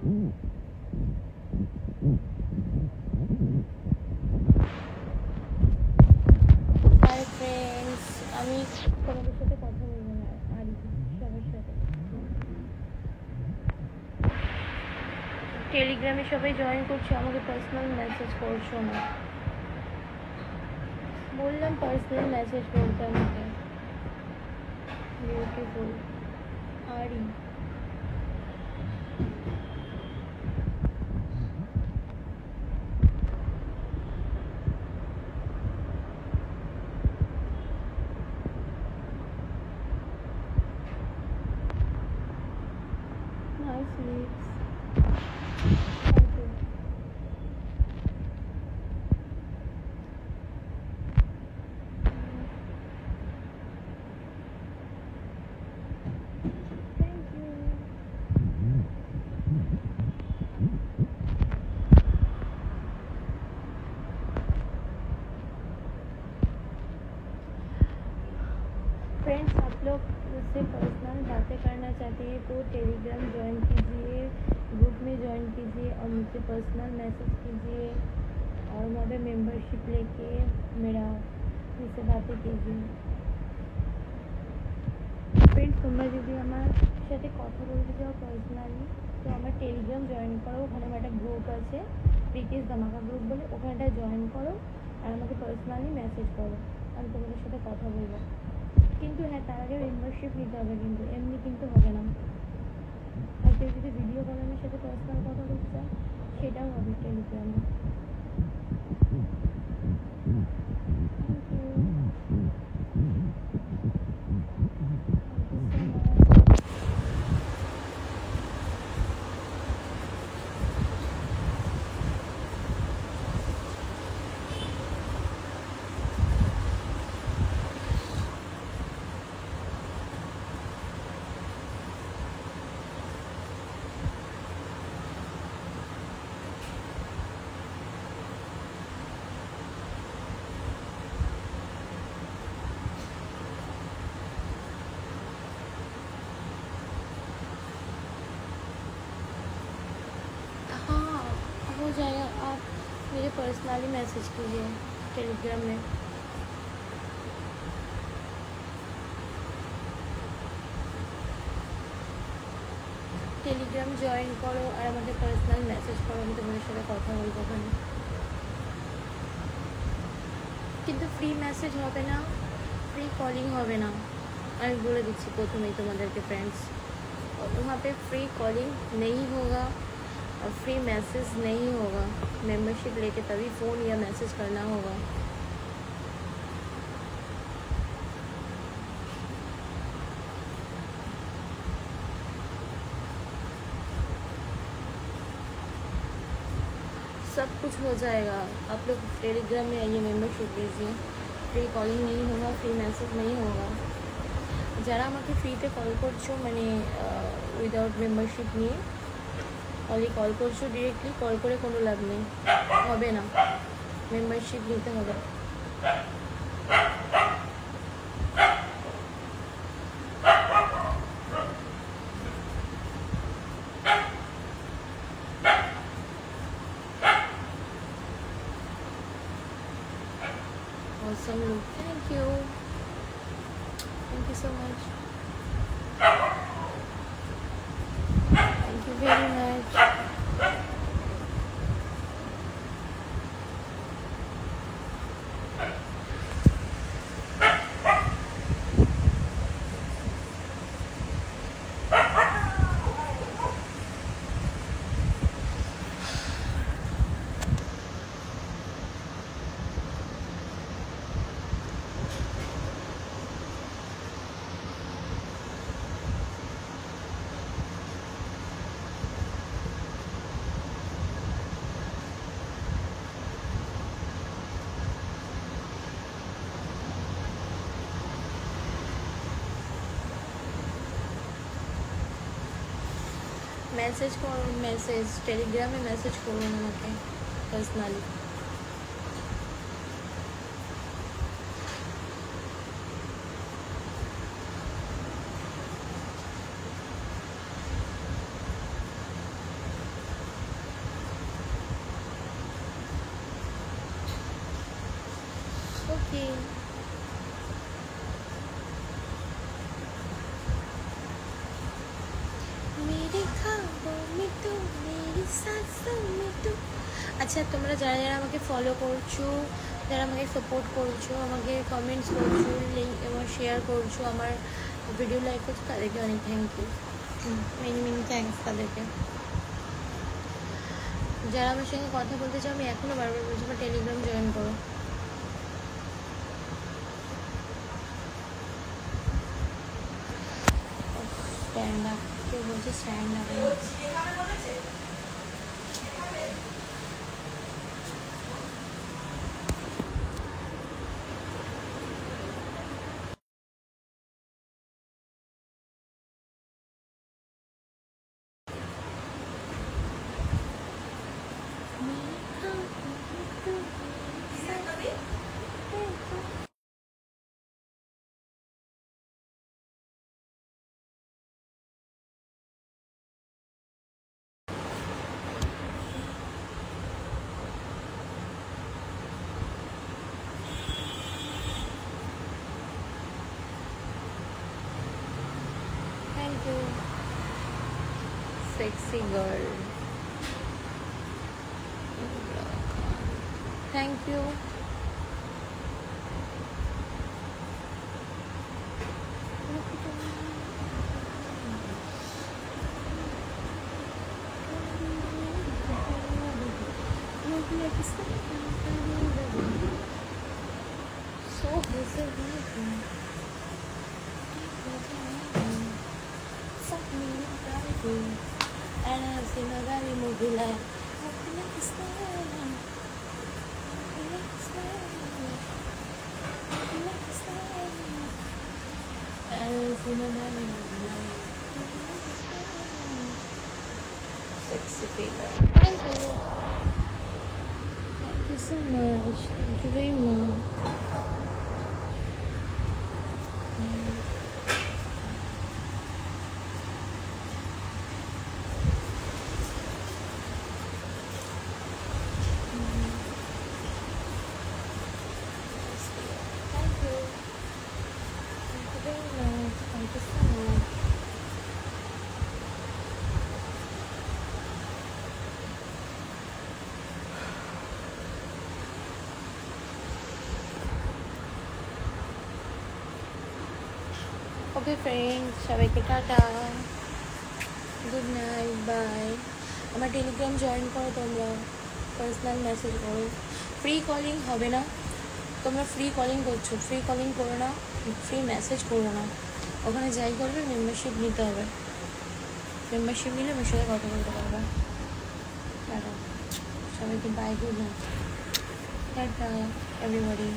Hi friends, আমি তোমাদের সাথে কথা বলবো না আর সবার সাথে। টেলিগ্রামে সবাই জয়েন করছো, আমাকে পার্সোনাল মেসেজ করছো না। বললাম পার্সোনাল মেসেজ করতে আমাকে। বিউটিফুল আরি। Nice lips. Thank you. Thank you. Friends, आप लोग मुझसे पर्सनल बातें करना चाहते हैं तो टेलीग्राम ज्वाइन कीजिए, ग्रुप में ज्वाइन कीजिए और मुझसे पर्सनल मैसेज कीजिए और वहाँ पे मेंबरशिप लेके मेरा मुझसे बातें कीजिए। फ्रेंड्स, তোমরা যদি আমার সাথে কথা বলতে চাও পার্সোনালি তো আমার টেলিগ্রাম জয়েন করো, ওখানে আমার একটা গ্রুপ আছে প্রিটিস ধামাকা গ্রুপ বলে, ওখানটা জয়েন করো আর আমাকে পার্সোনালি মেসেজ করো, আমি তোমাদের সাথে কথা বলবো। কিন্তু হ্যাঁ, তার আগে মেম্বারশিপ নিতে হবে, কিন্তু এমনি কিন্তু হবে না। আর কেউ যদি ভিডিও কলে আমার সাথে পার্সোনাল কথা বলতে চায় সেটাও হবে টেলিগ্রামে। हो जाएगा, आप मुझे पर्सनली मैसेज कीजिए टेलीग्राम में। টেলিগ্রাম জয়েন করো আর আমাকে পার্সোনাল মেসেজ করো, আমি তোমাদের সাথে কথা বলবো ওখানে। কিন্তু ফ্রি মেসেজ হবে না, फ्री कॉलिंग হবে না, আমি बोले দিচ্ছি প্রথমেই তোমাদেরকে फ्रेंड्स। वहाँ पे फ्री कॉलिंग नहीं होगा और फ्री मैसेज नहीं होगा, मेंबरशिप लेके तभी फ़ोन या मैसेज करना होगा। सब कुछ हो जाएगा, आप लोग टेलीग्राम में आइए, मेंबरशिप लीजिए। फ्री कॉलिंग नहीं होगा, फ्री मैसेज नहीं होगा। যারা আমাকে ফ্রিতে কল করছো, মানে উইদাউট মেম্বারশিপ নিয়ে অনলি কল করছো, ডিরেক্টলি কল করে কোনো লাভ নেই, হবে না, মেম্বারশিপ নিতে হবে। Awesome look, thank you so much, thank you very much। Message करो, मैसेज टेलीग्राम में मैसेज करो আমাকে पर्सनली। কি মেরে খাবো মিটু মেরি সাসু মিটু। আচ্ছা, তোমরা যারা যারা আমাকে ফলো করছো, যারা আমাকে সাপোর্ট করছো, আমাকে কমেন্টস করছো, লিঙ্ক এবং শেয়ার করছো, আমার ভিডিও লাইক করছো, তাদেরকে অনেক thank you, many many thanks তাদেরকে। যারা আমার সঙ্গে কথা বলতে চাও, আমি এখনও বারবার বলছি আমার টেলিগ্রাম জয়েন করো। স্ট্যান্ড আপ, কেউ বলছে stand up. Thank you, sexy girl. Thank you. So and I see my very movie like sexy figure. Thank you. Thank you so much. Thank you very much. Okay friends, সবাইকে tata, good night, by. আমার Telegram join করো, তোমরা personal message করো। Free calling হবে না, তোমরা free calling করছো, free calling করো না, ফ্রি মেসেজ করো না। ওখানে যাই করবে মেম্বারশিপ নিতে হবে, মেম্বারশিপ নিলে আমার সাথে কথা বলতে পারবে। টাটা সবাইকে, bye, good night, tata everybody.